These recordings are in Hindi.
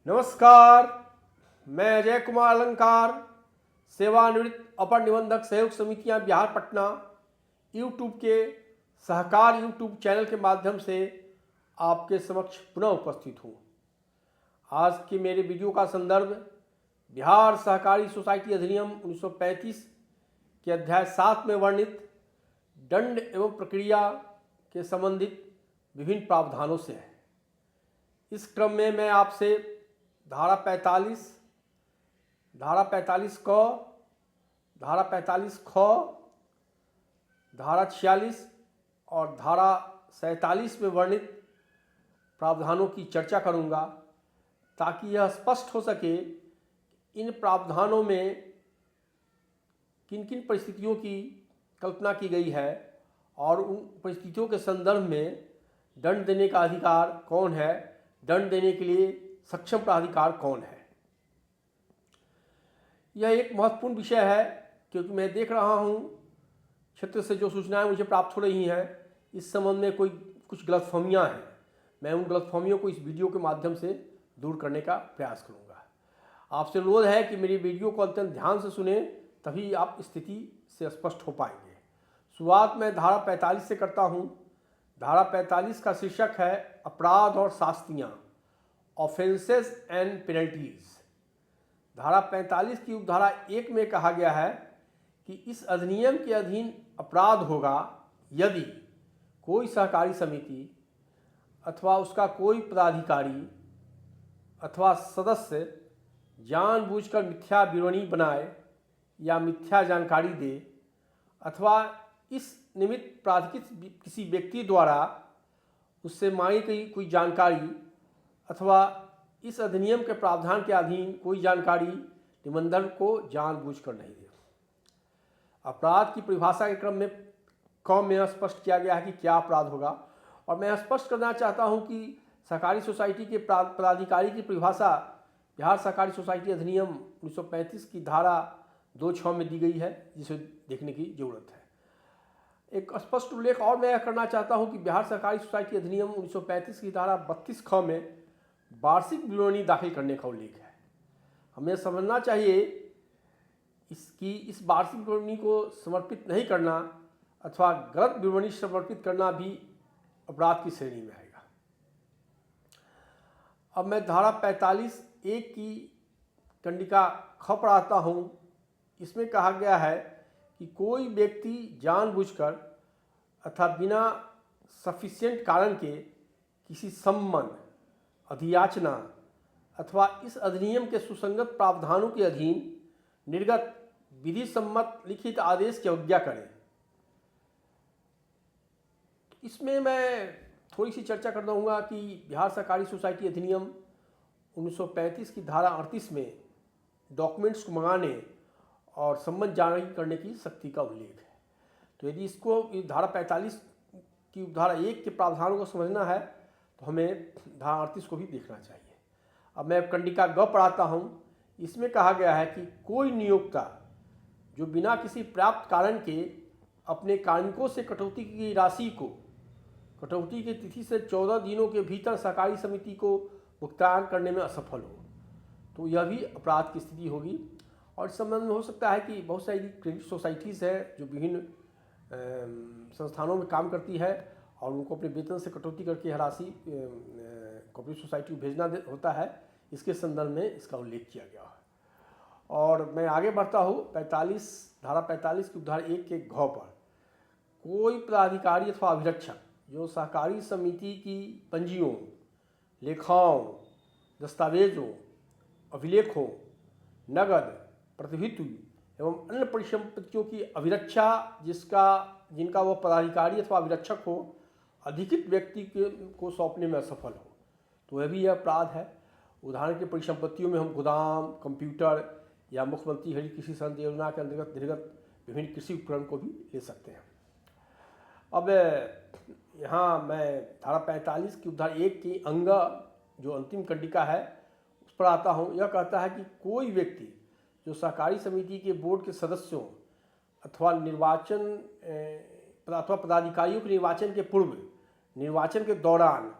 नमस्कार, मैं अजय कुमार अलंकार, सेवानिवृत्त अपर निबंधक सहयोग समितियां बिहार पटना यूट्यूब के सहकार यूट्यूब चैनल के माध्यम से आपके समक्ष पुनः उपस्थित हूँ। आज के मेरे वीडियो का संदर्भ बिहार सहकारी सोसाइटी अधिनियम 1935 के अध्याय 7 में वर्णित दंड एवं प्रक्रिया के संबंधित विभिन्न प्रावधानों से है। इस क्रम में मैं आपसे धारा 45 क, धारा 45 ख, धारा 46 और धारा 47 में वर्णित प्रावधानों की चर्चा करूंगा, ताकि यह स्पष्ट हो सके इन प्रावधानों में किन किन परिस्थितियों की कल्पना की गई है और उन परिस्थितियों के संदर्भ में दंड देने का अधिकार कौन है, दंड देने के लिए सक्षम प्राधिकार कौन है। यह एक महत्वपूर्ण विषय है, क्योंकि मैं देख रहा हूँ क्षेत्र से जो सूचनाएं मुझे प्राप्त हो रही हैं, इस संबंध में कुछ गलतफहमियाँ हैं। मैं उन गलतफहमियों को इस वीडियो के माध्यम से दूर करने का प्रयास करूँगा। आपसे अनुरोध है कि मेरी वीडियो को अत्यंत ध्यान से सुने, तभी आप स्थिति से स्पष्ट हो पाएंगे। शुरुआत मैं धारा 45 से करता हूँ। धारा 45 का शीर्षक है अपराध और शास्तियाँ, ऑफेंसेस एंड पेनल्टीज। धारा 45 की उपधारा 1 में कहा गया है कि इस अधिनियम के अधीन अपराध होगा यदि कोई सहकारी समिति अथवा उसका कोई पदाधिकारी अथवा सदस्य जानबूझकर मिथ्या विवरणी बनाए या मिथ्या जानकारी दे, अथवा इस निमित्त प्राधिकृत किसी व्यक्ति द्वारा उससे मांगी गई कोई जानकारी अथवा इस अधिनियम के प्रावधान के अधीन कोई जानकारी निबंधक को जानबूझकर नहीं दे। अपराध की परिभाषा के क्रम में कम में स्पष्ट किया गया है कि क्या अपराध होगा, और मैं स्पष्ट करना चाहता हूं कि सहकारी सोसाइटी के पदाधिकारी की परिभाषा बिहार सहकारी सोसाइटी अधिनियम 1935 की धारा 2(6) में दी गई है, जिसे देखने की जरूरत है। एक स्पष्ट उल्लेख और मैं करना चाहता हूं कि बिहार सहकारी सोसाइटी अधिनियम 1935 की धारा 32(ख) में वार्षिक विवरणी दाखिल करने का उल्लेख है। हमें समझना चाहिए इस वार्षिक विवरणी को समर्पित नहीं करना अथवा गलत विवरणी समर्पित करना भी अपराध की श्रेणी में आएगा। अब मैं धारा 45(1) की कंडिका ख पढ़ाता हूँ। इसमें कहा गया है कि कोई व्यक्ति जानबूझकर अथवा बिना सफिशिएंट कारण के किसी सम्मन, अधियाचना अथवा इस अधिनियम के सुसंगत प्रावधानों के अधीन निर्गत विधि सम्मत लिखित आदेश की अवज्ञा करे। इसमें मैं थोड़ी सी चर्चा कर दूंगा कि बिहार सहकारी सोसाइटी अधिनियम 1935 की धारा 38 में डॉक्यूमेंट्स को मंगाने और सम्मत जारी करने की सख्ती का उल्लेख है। तो यदि इसको धारा 45 की धारा 1 के प्रावधानों को समझना है तो हमें धारा 38 को भी देखना चाहिए। अब मैं कंडिका ग पढ़ाता हूँ। इसमें कहा गया है कि कोई नियोक्ता जो बिना किसी पर्याप्त कारण के अपने कार्मिकों से कटौती की राशि को कटौती की तिथि से 14 दिनों के भीतर सहकारी समिति को भुगतान करने में असफल हो, तो यह भी अपराध की स्थिति होगी। और इस संबंध में हो सकता है कि बहुत सारी क्रेडिट सोसाइटीज़ है जो विभिन्न संस्थानों में काम करती है और उनको अपने वेतन से कटौती करके यह राशि कोऑपरेटिव सोसाइटी को भेजना होता है। इसके संदर्भ में इसका उल्लेख किया गया है। और मैं आगे बढ़ता हूँ। धारा 45 की उपधारा 1 के घ पर कोई पदाधिकारी अथवा अभिरक्षक जो सहकारी समिति की पंजियों, लेखाओं, दस्तावेजों, अभिलेखों, नगद, प्रतिभित्व एवं अन्य परिसंपत्तियों की अभिरक्षा जिनका वह पदाधिकारी अथवा अभिरक्षक हो अधिकृत व्यक्ति को सौंपने में असफल हो, तो वह भी यह अपराध है। उदाहरण के परिसंपत्तियों में हम गोदाम, कंप्यूटर या मुख्यमंत्री हरित कृषि संघ योजना के अंतर्गत निर्गत विभिन्न कृषि उपकरण को भी ले सकते हैं। अब यहाँ मैं धारा 45 की उपधारा 1 की अंग जो अंतिम कंडिका है उस पर आता हूँ। यह कहता है कि कोई व्यक्ति जो सहकारी समिति के बोर्ड के सदस्यों अथवा पदाधिकारियों के निर्वाचन के पूर्व, निर्वाचन के दौरान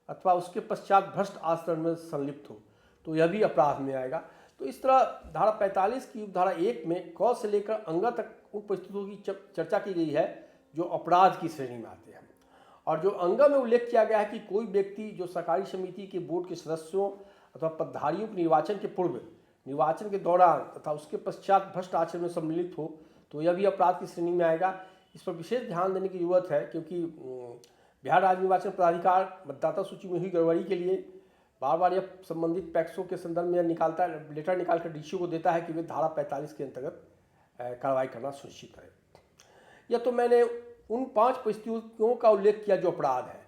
अथवा उसके पश्चात भ्रष्ट आचरण में संलिप्त हो, तो यह भी अपराध में आएगा। तो इस तरह धारा 45 की उपधारा 1 में क से लेकर अंगा तक उन परिस्थितियों की चर्चा की गई है जो अपराध की श्रेणी में आते हैं। और जो अंगा में उल्लेख किया गया है कि कोई व्यक्ति जो सहकारी समिति के बोर्ड के सदस्यों अथवा पदधारियों के निर्वाचन के पूर्व, निर्वाचन के दौरान तथा उसके पश्चात भ्रष्ट आचरण में सम्मिलित हो, तो यह भी अपराध की श्रेणी में आएगा। इस पर विशेष ध्यान देने की जरूरत है, क्योंकि बिहार राज्य निर्वाचन प्राधिकार मतदाता सूची में हुई गड़बड़ी के लिए बार बार यह संबंधित पैक्सों के संदर्भ में निकालता है, लेटर निकालकर डीसीओ को देता है कि वे धारा 45 के अंतर्गत कार्रवाई करना सुनिश्चित करें। यह तो मैंने उन 5 परिस्थितियों का उल्लेख किया जो अपराध है,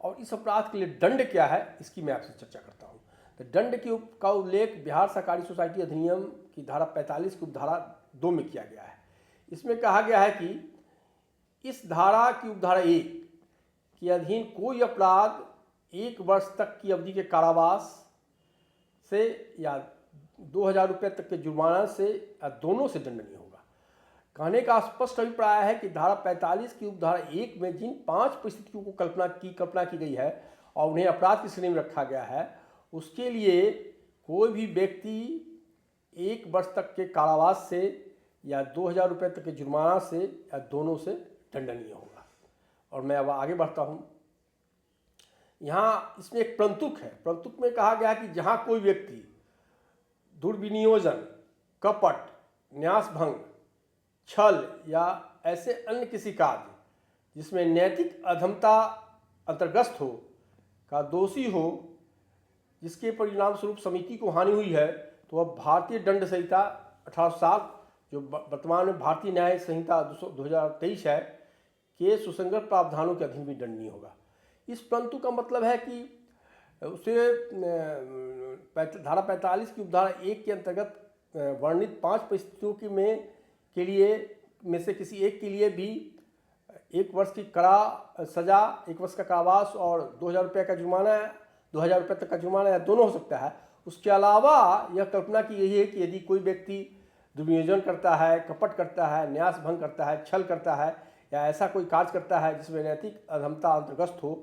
और इस अपराध के लिए दंड क्या है इसकी मैं आपसे चर्चा करता हूँ। तो दंड का उल्लेख बिहार सहकारी सोसाइटी अधिनियम की धारा 45 की उपधारा 2 में किया गया है। इसमें कहा गया है कि इस धारा की उपधारा 1 के अधीन कोई अपराध 1 वर्ष तक की अवधि के कारावास से या 2000 रुपये तक के जुर्माना से या दोनों से दंडनीय होगा। कहने का स्पष्ट अभिप्राय है कि धारा 45 की उपधारा 1 में जिन 5 परिस्थितियों को कल्पना की गई है और उन्हें अपराध की श्रेणी में रखा गया है, उसके लिए कोई भी व्यक्ति 1 वर्ष तक के कारावास से या 2000 रुपये तक के जुर्माना से या दोनों से दंडनीय होगा। और मैं अब आगे बढ़ता हूँ। यहाँ इसमें एक प्रंतुक है। प्रंतुक में कहा गया है कि जहाँ कोई व्यक्ति दुर्विनियोजन, कपट, न्यासभंग, छल या ऐसे अन्य किसी कार्य जिसमें नैतिक अधमता अंतर्गत हो का दोषी हो, जिसके परिणाम स्वरूप समिति को हानि हुई है, तो वह भारतीय दंड संहिता 1860 जो वर्तमान में भारतीय न्याय संहिता 2023 है के सुसंगत प्रावधानों के अधीन भी दंडनीय होगा। इस परंतु का मतलब है कि उसे धारा 45 की उपधारा 1 के अंतर्गत वर्णित 5 परिस्थितियों के लिए में से किसी एक के लिए भी 1 वर्ष की कड़ा सजा, 1 वर्ष का कारावास और 2000 रुपये का जुर्माना, 2000 रुपये तक का जुर्माना या दोनों हो सकता है। उसके अलावा यह कल्पना की गई है कि यदि कोई व्यक्ति दुर्विनियोजन करता है, कपट करता है, न्यास भंग करता है, छल करता है या ऐसा कोई कार्य करता है जिसमें नैतिक अधमता अंतर्गत हो,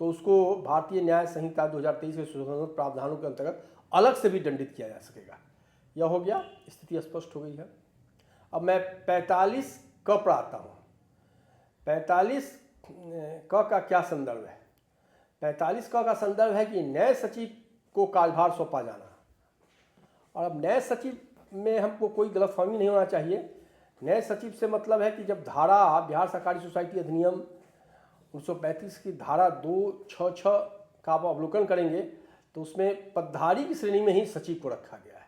तो उसको भारतीय न्याय संहिता 2023 के सुसंगत प्रावधानों के अंतर्गत अलग से भी दंडित किया जा सकेगा। यह हो गया, स्थिति स्पष्ट हो गई है। अब मैं 45 क पर आता हूँ। 45 क का क्या संदर्भ है? 45 क का संदर्भ है कि नए सचिव को कार्यभार सौंपा जाना। और अब नए सचिव में हमको कोई गलतफहमी नहीं होना चाहिए। नए सचिव से मतलब है कि जब धारा बिहार सहकारी सोसाइटी अधिनियम 1935 की धारा 266 का आप अवलोकन करेंगे तो उसमें पदधारी की श्रेणी में ही सचिव को रखा गया है।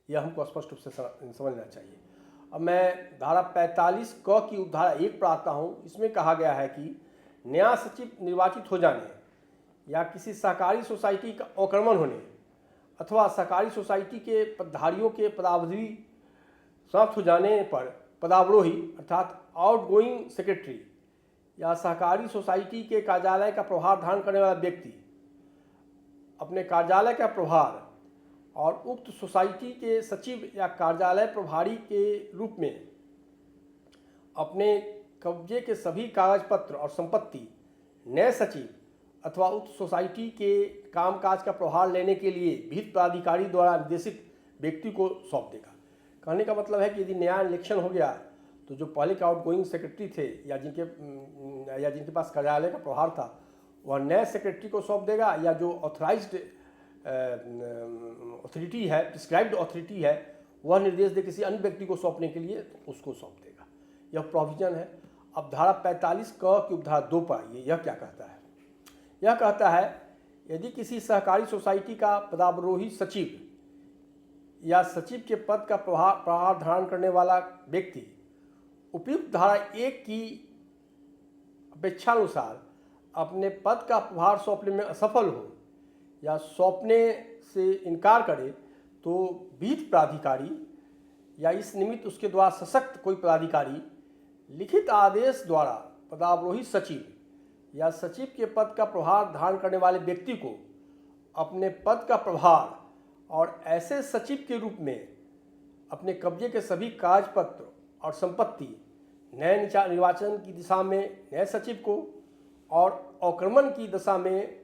यह हमको स्पष्ट रूप से समझना चाहिए। अब मैं धारा 45 क की उपधारा 1 पर आता हूँ। इसमें कहा गया है कि नया सचिव निर्वाचित हो जाने या किसी सहकारी सोसाइटी का अवक्रमण होने अथवा सहकारी सोसाइटी के पदधारियों के पदावधि समाप्त हो जाने पर पदावरोही अर्थात आउटगोइंग सेक्रेटरी या सहकारी सोसाइटी के कार्यालय का प्रभार धारण करने वाला व्यक्ति अपने कार्यालय का प्रभार और उक्त सोसाइटी के सचिव या कार्यालय प्रभारी के रूप में अपने कब्जे के सभी कागज पत्र और संपत्ति नए सचिव अथवा उक्त सोसाइटी के कामकाज का प्रभार लेने के लिए विहित प्राधिकारी द्वारा निर्देशित व्यक्ति को सौंप देगा। कहने का मतलब है कि यदि नया इलेक्शन हो गया तो जो पहले के आउटगोइंग सेक्रेटरी थे या जिनके पास कार्यालय का प्रभार था वह नए सेक्रेटरी को सौंप देगा, या जो ऑथराइज्ड अथॉरिटी है, प्रिस्क्राइब्ड अथॉरिटी है, वह निर्देश दे किसी अन्य व्यक्ति को सौंपने के लिए तो उसको सौंप देगा। यह प्रोविजन है। अब धारा 45 क की उपधारा 2 पर आइए। यह क्या कहता है? यह कहता है यदि किसी सहकारी सोसाइटी का पदावरोही सचिव या सचिव के पद का प्रभार धारण करने वाला व्यक्ति उपयुक्त धारा 1 की अपेक्षानुसार अपने पद का प्रभार सौंपने में असफल हो या सौंपने से इनकार करे तो विहित प्राधिकारी या इस निमित्त उसके द्वारा सशक्त कोई पदाधिकारी लिखित आदेश द्वारा पदावरोही सचिव या सचिव के पद का प्रभार धारण करने वाले व्यक्ति को अपने पद का प्रभार और ऐसे सचिव के रूप में अपने कब्जे के सभी कागज-पत्र और संपत्ति नए निर्वाचन की दिशा में नए सचिव को और अवक्रमण की दशा में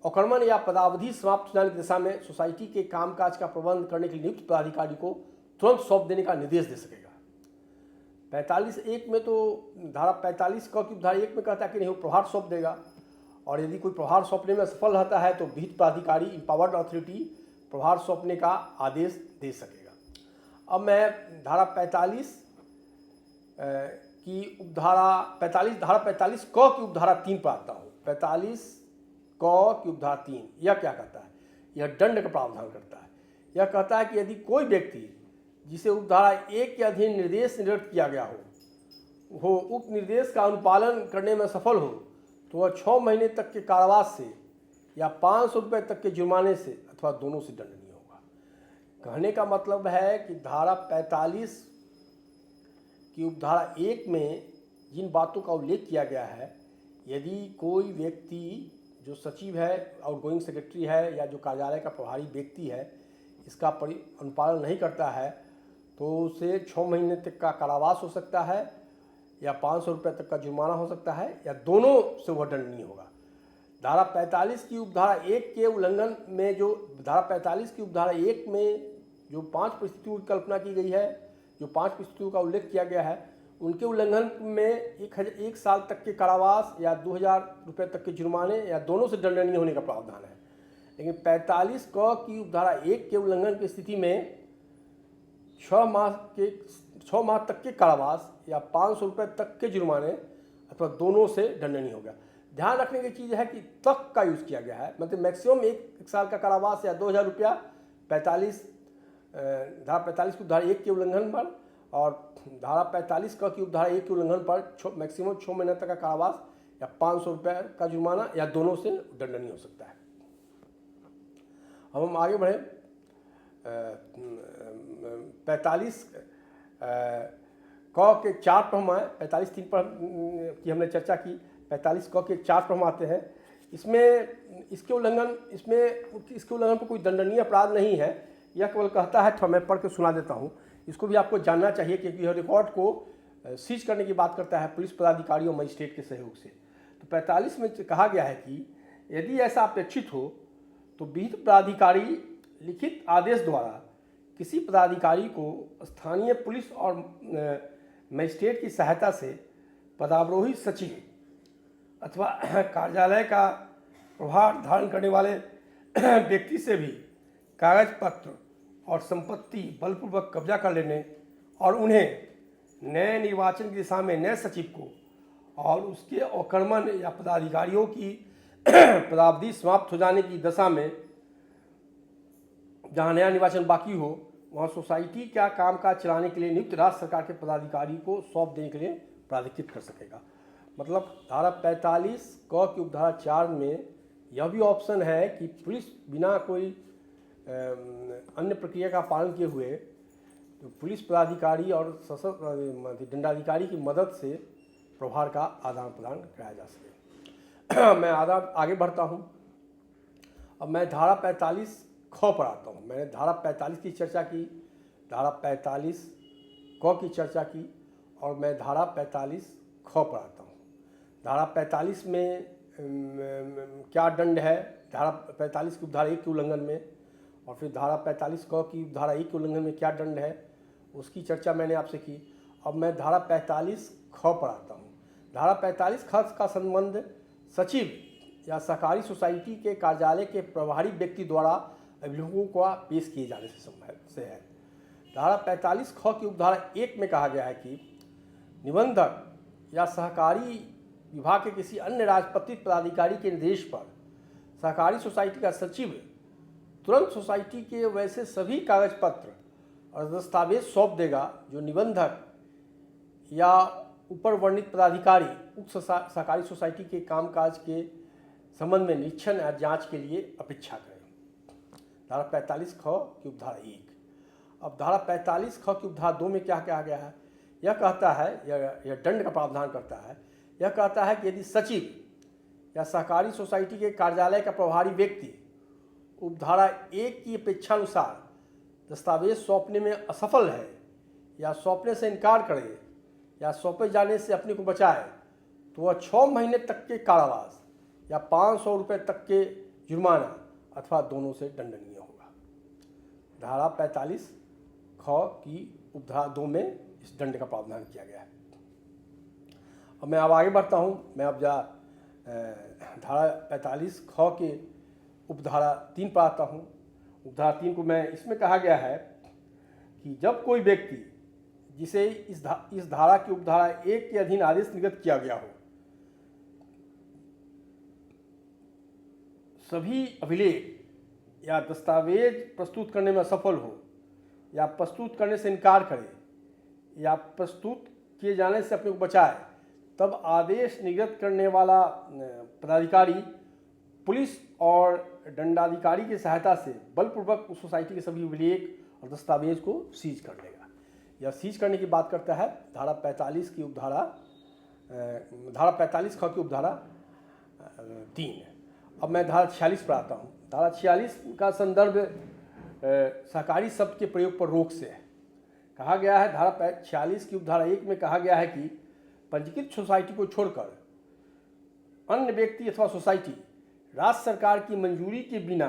अवक्रमण या पदावधि समाप्त हो जाने की दिशा में सोसाइटी के कामकाज का प्रबंध करने के लिए नियुक्त पदाधिकारी को तुरंत सौंप देने का निर्देश दे सकेगा। 45(1) में तो धारा 45 क की धारा 1 में कहता है कि नहीं वो प्रभार सौंप देगा, और यदि कोई प्रभार सौंपने में असफल रहता है तो विहित प्राधिकारी इम्पावर्ड अथॉरिटी प्रभार सौंपने का आदेश दे सकेगा। अब मैं धारा 45 की उपधारा 45 धारा 45 क की उपधारा 3 पर आता हूँ। 45 क की उपधारा 3 यह क्या कहता है? यह दंड का प्रावधान करता है। यह कहता है कि यदि कोई व्यक्ति जिसे उपधारा 1 के अधीन निर्देश निर्गत किया गया हो उक्त निर्देश का अनुपालन करने में सफल हो तो वह 6 महीने तक के कारावास से या 500 रुपये तक के जुर्माने से अथवा दोनों से दंडनीय होगा। कहने का मतलब है कि धारा 45 की उपधारा 1 में जिन बातों का उल्लेख किया गया है, यदि कोई व्यक्ति जो सचिव है, आउटगोइंग सेक्रेटरी है, या जो कार्यालय का प्रभारी व्यक्ति है, इसका अनुपालन नहीं करता है तो उसे 6 महीने तक का कारावास हो सकता है या 500 रुपये तक का जुर्माना हो सकता है, या दोनों से वह दंडनीय होगा। धारा 45 की उपधारा 1 के उल्लंघन में जो धारा 45 की उपधारा 1 में जो 5 परिस्थितियों की कल्पना की गई है, जो 5 परिस्थितियों का उल्लेख किया गया है, उनके उल्लंघन में 1 साल तक के कारावास या 2000 रुपये तक के जुर्माने या दोनों से दंडनीय होने का प्रावधान है। लेकिन 45 क की उपधारा 1 के उल्लंघन की स्थिति में 6 माह तक के कारावास या 500 रुपये तक के जुर्माने अथवा दोनों से दंडनीय हो गया। ध्यान रखने की चीज़ है कि तक का यूज़ किया गया है, मतलब मैक्सिमम 1 साल का कारावास या 2000 रुपया 45 धारा 45 की उपधारा 1 के उल्लंघन पर, और धारा 45 क की उपधारा 1 के उल्लंघन पर मैक्सिमम 6 महीने तक का कारावास या 500 रुपये का जुर्माना या दोनों से दंडनीय हो सकता है। अब हम आगे बढ़े 45 क के 4 पर हम आए। 45(3) पर की हमने चर्चा की। 45 क के 4 पर हम आते हैं। इसके उल्लंघन पर कोई दंडनीय अपराध नहीं है, यह केवल कहता है, मैं पढ़ के सुना देता हूँ, इसको भी आपको जानना चाहिए क्योंकि यह रिकॉर्ड को सीज करने की बात करता है पुलिस पदाधिकारी और मजिस्ट्रेट के सहयोग से। तो 45 में कहा गया है कि यदि ऐसा अपेक्षित हो तो विहित प्राधिकारी लिखित आदेश द्वारा किसी पदाधिकारी को स्थानीय पुलिस और मजिस्ट्रेट की सहायता से पदावरोही सचिव अथवा कार्यालय का प्रभार धारण करने वाले व्यक्ति से भी कागज पत्र और संपत्ति बलपूर्वक कब्जा कर लेने और उन्हें नए निर्वाचन की दिशा में नए सचिव को और उसके अवक्रमण या पदाधिकारियों की पदावधि समाप्त हो जाने की दशा में जहां नया निर्वाचन बाकी हो वहां सोसाइटी का कामकाज चलाने के लिए नियुक्त राज्य सरकार के पदाधिकारी को सौंप देने के लिए प्राधिकृत कर सकेगा। मतलब धारा 45 क की उपधारा 4 में यह भी ऑप्शन है कि पुलिस बिना कोई अन्य प्रक्रिया का पालन किए हुए तो पुलिस पदाधिकारी और सशस्त्र दंडाधिकारी की मदद से प्रभार का आदान प्रदान कराया जा सके। मैं आगे बढ़ता हूँ। अब मैं धारा 45 ख पर आता हूँ। मैंने धारा 45 की चर्चा की, धारा 45 क की चर्चा की, और मैं धारा 45 ख पर आता हूँ। धारा 45 में क्या दंड है, धारा 45 की उपधारा 1 के उल्लंघन में, और फिर धारा 45 क की उपधारा 1 के उल्लंघन में क्या दंड है, उसकी चर्चा मैंने आपसे की। अब मैं धारा 45 ख पर आता हूँ। धारा 45 ख का संबंध सचिव या सहकारी सोसाइटी के कार्यालय के प्रभारी व्यक्ति द्वारा अभियोगों को पेश किए जाने से है। धारा 45 ख की उपधारा 1 में कहा गया है कि निबंधक या सहकारी विभाग के किसी अन्य राजपत्रित पदाधिकारी के निर्देश पर सहकारी सोसाइटी का सचिव तुरंत सोसाइटी के वैसे सभी कागज पत्र और दस्तावेज सौंप देगा जो निबंधक या ऊपर वर्णित पदाधिकारी उक्त सहकारी सोसाइटी के कामकाज के संबंध में निरीक्षण या जांच के लिए अपेक्षा करें। धारा 45 ख की उपधारा 1। अब धारा 45 ख की उपधारा 2 में क्या कहा गया है? यह कहता है, यह दंड का प्रावधान करता है। यह कहता है कि यदि सचिव या सहकारी सोसाइटी के कार्यालय का प्रभारी व्यक्ति उपधारा 1 की अपेक्षानुसार दस्तावेज सौंपने में असफल है या सौंपने से इनकार करे या सौंपे जाने से अपने को बचाए तो वह 6 महीने तक के कारावास या 500 रुपये तक के जुर्माना अथवा दोनों से दंडनीय होगा। धारा 45 ख की उपधारा 2 में इस दंड का प्रावधान किया गया है। अब मैं अब आगे बढ़ता हूँ। मैं अब धारा 45 ख के उपधारा 3 पर आता हूँ। उपधारा 3 को मैं इसमें कहा गया है कि जब कोई व्यक्ति जिसे इस धारा की उपधारा 1 के अधीन आदेश निर्गत किया गया हो, सभी अभिलेख या दस्तावेज प्रस्तुत करने में असफल हो या प्रस्तुत करने से इनकार करे या प्रस्तुत किए जाने से अपने को बचाए, तब आदेश निर्गत करने वाला पदाधिकारी पुलिस और दंडाधिकारी की सहायता से बलपूर्वक उस सोसाइटी के सभी अभिलेख और दस्तावेज को सीज कर लेगा। यह सीज करने की बात करता है धारा 45 की उपधारा धारा 45 ख की उपधारा 3। अब मैं धारा 46 पर आता हूँ। धारा 46 का संदर्भ सहकारी शब्द के प्रयोग पर रोक से है। कहा गया है धारा 46 की उपधारा 1 में कहा गया है कि पंजीकृत सोसाइटी को छोड़कर अन्य व्यक्ति अथवा सोसाइटी राज्य सरकार की मंजूरी के बिना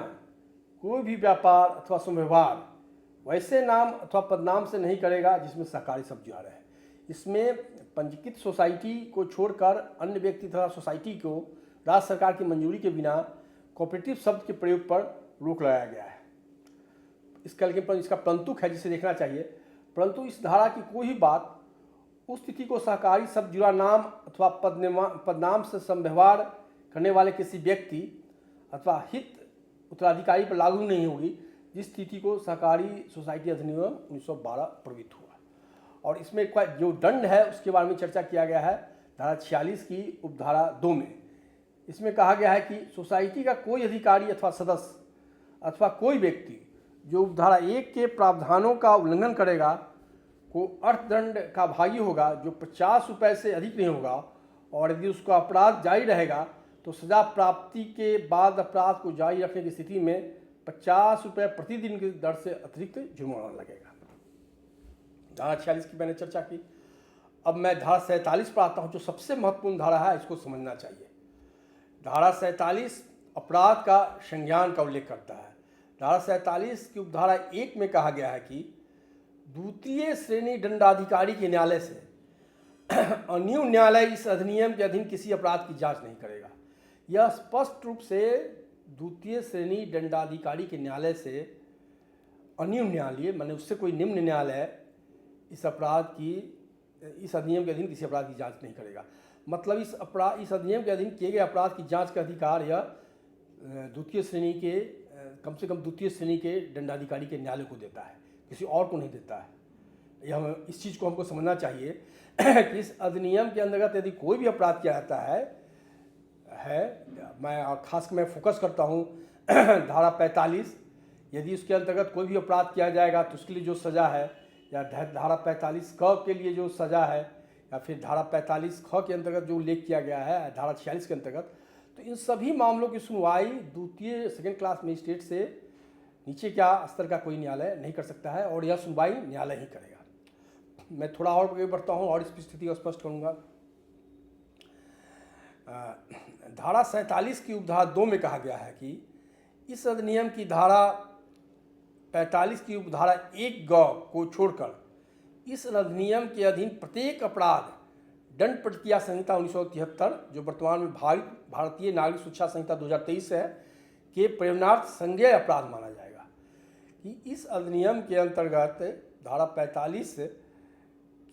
कोई भी व्यापार अथवा व्यवहार वैसे नाम अथवा पदनाम से नहीं करेगा जिसमें सहकारी शब्द जुड़ा रहे। इसमें पंजीकृत सोसाइटी को छोड़कर अन्य व्यक्ति तथा सोसाइटी को राज्य सरकार की मंजूरी के बिना कोऑपरेटिव शब्द के प्रयोग पर रोक लगाया गया है। इसका लेकिन इसका परंतुक है जिसे देखना चाहिए। परंतु इस धारा की कोई भी बात उस तिथि को सहकारी शब्द जुड़ा नाम अथवा पदनाम से समव्यवहार करने वाले किसी व्यक्ति अथवा हित उत्तराधिकारी पर लागू नहीं होगी जिस तिथि को सहकारी सोसाइटी अधिनियम 1912 प्रवृत्त हुआ। और इसमें जो दंड है उसके बारे में चर्चा किया गया है धारा 46 की उपधारा 2 में। इसमें कहा गया है कि सोसाइटी का कोई अधिकारी अथवा सदस्य अथवा कोई व्यक्ति जो उपधारा 1 के प्रावधानों का उल्लंघन करेगा को अर्थदंड का भागी होगा जो 50 रुपये से अधिक नहीं होगा, और यदि उसका अपराध जारी रहेगा तो सजा प्राप्ति के बाद अपराध को जारी रखने की स्थिति में 50 रुपये प्रतिदिन की दर से अतिरिक्त जुर्माना लगेगा। धारा 46 की मैंने चर्चा की। अब मैं धारा 47 पर आता हूँ जो सबसे महत्वपूर्ण धारा है, इसको समझना चाहिए। धारा 47 अपराध का संज्ञान का उल्लेख करता है। धारा 47 की उपधारा 1 में कहा गया है कि द्वितीय श्रेणी दंडाधिकारी के न्यायालय से अन्य न्यायालय इस अधिनियम के अधीन किसी अपराध की जांच नहीं करेगा। यह स्पष्ट रूप से द्वितीय श्रेणी दंडाधिकारी के न्यायालय से अन्य न्यायालय माने उससे कोई निम्न न्यायालय इस अधिनियम के अधीन किसी अपराध की जांच नहीं करेगा। मतलब इस अधिनियम के अधीन किए गए अपराध की जांच का अधिकार यह द्वितीय श्रेणी के कम से कम द्वितीय श्रेणी के दंडाधिकारी के न्यायालय को देता है, किसी और को नहीं देता है। यह इस चीज़ को हमको समझना चाहिए कि इस अधिनियम के अंतर्गत यदि कोई भी अपराध किया जाता है मैं खासकर मैं फोकस करता हूँ धारा 45, यदि उसके अंतर्गत कोई भी अपराध किया जाएगा तो उसके लिए जो सज़ा है, या धारा 45 क के लिए जो सज़ा है, या फिर धारा 45 ख के अंतर्गत जो उल्लेख किया गया है धारा 46 के अंतर्गत, तो इन सभी मामलों की सुनवाई द्वितीय सेकेंड क्लास मजिस्ट्रेट से नीचे क्या स्तर का कोई न्यायालय नहीं कर सकता है, और यह सुनवाई न्यायालय ही करेगा। मैं थोड़ा और आगे बढ़ता हूँ और इस स्थिति को स्पष्ट करूँगा। धारा 47 की उपधारा 2 में कहा गया है कि इस अधिनियम की धारा 45 की उपधारा 1 ग को छोड़कर इस अधिनियम के अधीन प्रत्येक अपराध दंड प्रतिक्रिया संहिता 1973 जो वर्तमान में भारतीय नागरिक सुरक्षा संहिता 2023 है के प्रयोजनार्थ संज्ञेय अपराध माना जाएगा। कि इस अधिनियम के अंतर्गत धारा 45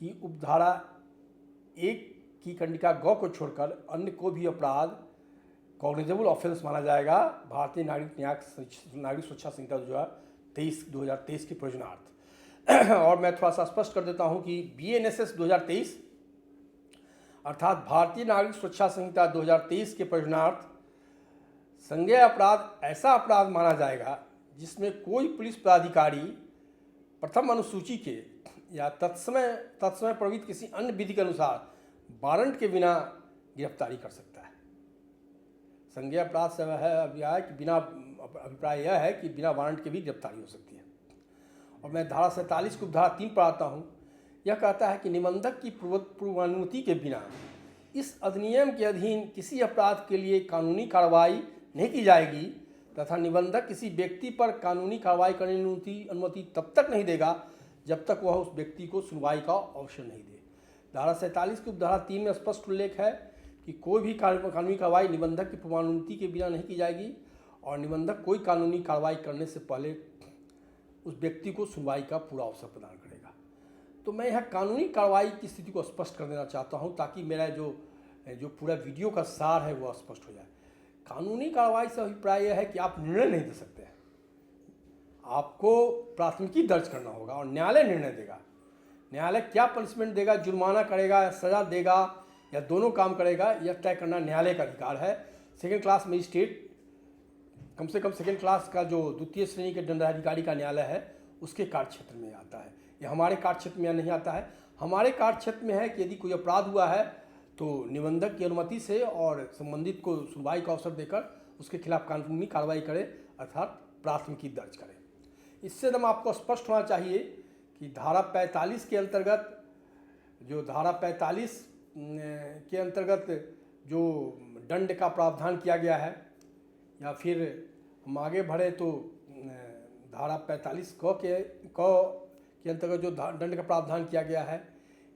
की उपधारा 1 की कंडिका ग को छोड़कर अन्य को भी अपराध कॉग्निजेबल ऑफेंस माना जाएगा भारतीय नागरिक सुरक्षा संहिता 2023 के प्रयोजनार्थ। और मैं थोड़ा सा स्पष्ट कर देता हूं कि BNSS 2023 अर्थात भारतीय नागरिक सुरक्षा संहिता 2023 के प्रयोजनार्थ संज्ञेय अपराध ऐसा अपराध माना जाएगा जिसमें कोई पुलिस पदाधिकारी प्रथम अनुसूची के या तत्समय प्रवृत्त किसी अन्य विधि के अनुसार वारंट के बिना गिरफ्तारी कर सकता है। संज्ञेय अपराध से है कि बिना अभिप्राय यह है कि बिना वारंट के भी गिरफ्तारी हो सकती है। और मैं धारा 47 की उपधारा 3 पर आता हूँ। यह कहता है कि निबंधक की पूर्वानुमति के बिना इस अधिनियम के अधीन किसी अपराध के लिए कानूनी कार्रवाई नहीं की जाएगी तथा निबंधक किसी व्यक्ति पर कानूनी कार्रवाई करने की अनुमति तब तक नहीं देगा जब तक वह उस व्यक्ति को सुनवाई का अवसर नहीं दे। धारा 47 की उपधारा 3 में स्पष्ट उल्लेख है कि कोई भी कानूनी कार्रवाई निबंधक की पूर्वानुमति के बिना नहीं की जाएगी और निबंधक कोई कानूनी कार्रवाई करने से पहले उस व्यक्ति को सुनवाई का पूरा अवसर प्रदान करेगा। तो मैं यहाँ कानूनी कार्रवाई की स्थिति को स्पष्ट कर देना चाहता हूँ ताकि मेरा जो पूरा वीडियो का सार है वो स्पष्ट हो जाए। कानूनी कार्रवाई से अभिप्राय यह है कि आप निर्णय नहीं दे सकते हैं, आपको प्राथमिकी दर्ज करना होगा और न्यायालय निर्णय देगा। न्यायालय क्या पनिशमेंट देगा, जुर्माना करेगा या सजा देगा या दोनों काम करेगा, यह तय करना न्यायालय का अधिकार है। सेकेंड क्लास मजिस्ट्रेट, कम से कम सेकेंड क्लास का जो द्वितीय श्रेणी के दंडाधिकारी का न्यायालय है उसके कार्यक्षेत्र में आता है। यह हमारे कार्यक्षेत्र में नहीं आता है। हमारे कार्यक्षेत्र में है कि यदि कोई अपराध हुआ है तो निबंधक की अनुमति से और संबंधित को सुनवाई का अवसर देकर उसके खिलाफ कानूनी कार्रवाई करे, अर्थात प्राथमिकी दर्ज करे। इससे एकदम आपको स्पष्ट होना चाहिए कि धारा 45 के अंतर्गत जो दंड का प्रावधान किया गया है, या फिर हम आगे बढ़े तो धारा 45 के अंतर्गत जो दंड का प्रावधान किया गया है,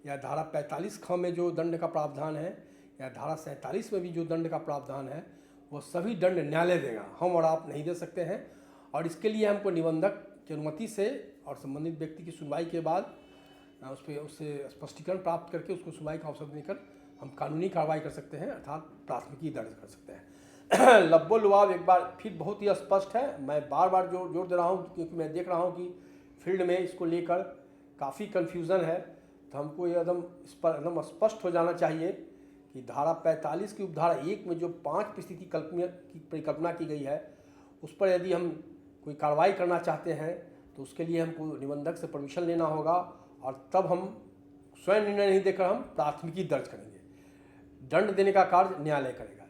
या धारा 45 ख में जो दंड का प्रावधान है, या धारा 47 में भी जो दंड का प्रावधान है, वो सभी दंड न्यायालय देगा, हम और आप नहीं दे सकते हैं। और इसके लिए हमको निबंधक की अनुमति से और संबंधित व्यक्ति की सुनवाई के बाद उससे स्पष्टीकरण प्राप्त करके उसको सुनवाई का अवसर देकर हम कानूनी कार्रवाई कर सकते हैं, अर्थात प्राथमिकी दर्ज कर सकते हैं। लब्बो लुआब एक बार फिर बहुत ही स्पष्ट है। मैं बार बार जोर दे रहा हूँ क्योंकि मैं देख रहा हूँ कि फील्ड में इसको लेकर काफ़ी कन्फ्यूज़न है। तो हमको ये इस पर एकदम स्पष्ट हो जाना चाहिए कि धारा 45 की उपधारा 1 में जो 5 परिस्थिति की परिकल्पना की गई है, उस पर यदि हम कोई कार्रवाई करना चाहते हैं तो उसके लिए हमको निबंधक से परमिशन लेना होगा और तब हम स्वयं निर्णय नहीं देकर हम प्राथमिकी दर्ज करेंगे। दंड देने का कार्य न्यायालय करेगा।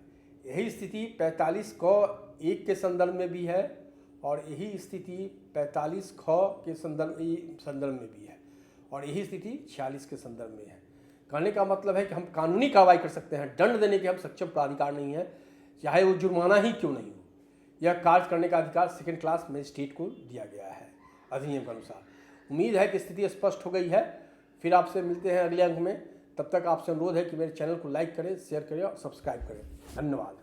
यही स्थिति 45 क 1 के संदर्भ में भी है और यही स्थिति 45 ख के संदर्भ में भी है और यही स्थिति 46 के संदर्भ में है। कहने का मतलब है कि हम कानूनी कार्रवाई कर सकते हैं, दंड देने के हम सक्षम प्राधिकार नहीं है, चाहे वो जुर्माना ही क्यों नहीं हो। यह कार्य करने का अधिकार सेकेंड क्लास मजिस्ट्रेट को दिया गया है अधिनियम के अनुसार। उम्मीद है कि स्थिति स्पष्ट हो गई है। फिर आपसे मिलते हैं अगले अंक में। तब तक आपसे अनुरोध है कि मेरे चैनल को लाइक करें, शेयर करें और सब्सक्राइब करें। धन्यवाद।